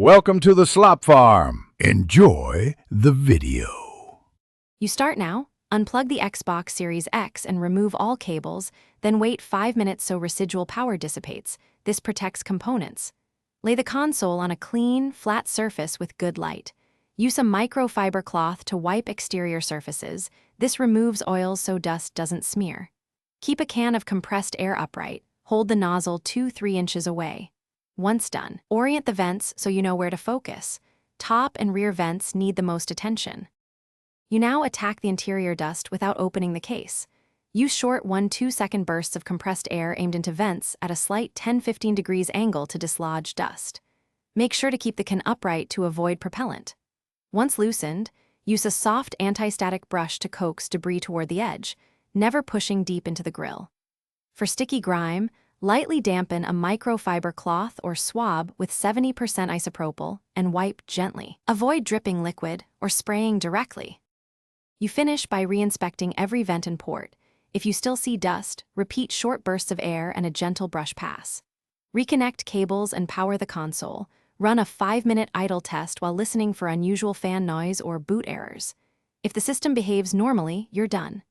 Welcome to the slop farm. Enjoy the video. You start now, unplug the Xbox Series X and remove all cables, then wait 5 minutes so residual power dissipates. This protects components. Lay the console on a clean, flat surface with good light. Use a microfiber cloth to wipe exterior surfaces. This removes oils so dust doesn't smear. Keep a can of compressed air upright. Hold the nozzle 2-3 inches away. Once done, orient the vents so you know where to focus. Top and rear vents need the most attention. You now attack the interior dust without opening the case. Use short 1-2 second bursts of compressed air aimed into vents at a slight 10-15 degrees angle to dislodge dust. Make sure to keep the can upright to avoid propellant. Once loosened, use a soft anti-static brush to coax debris toward the edge, never pushing deep into the grill. For sticky grime, lightly dampen a microfiber cloth or swab with 70% isopropyl and wipe gently. Avoid dripping liquid or spraying directly. You finish by re-inspecting every vent and port. If you still see dust, repeat short bursts of air and a gentle brush pass. Reconnect cables and power the console. Run a 5-minute idle test while listening for unusual fan noise or boot errors. If the system behaves normally, you're done.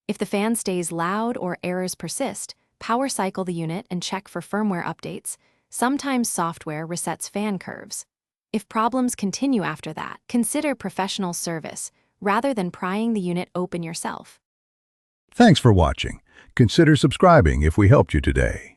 If the fan stays loud or errors persist, power cycle the unit and check for firmware updates. Sometimes software resets fan curves. If problems continue after that, consider professional service rather than prying the unit open yourself. Thanks for watching. Consider subscribing if we helped you today.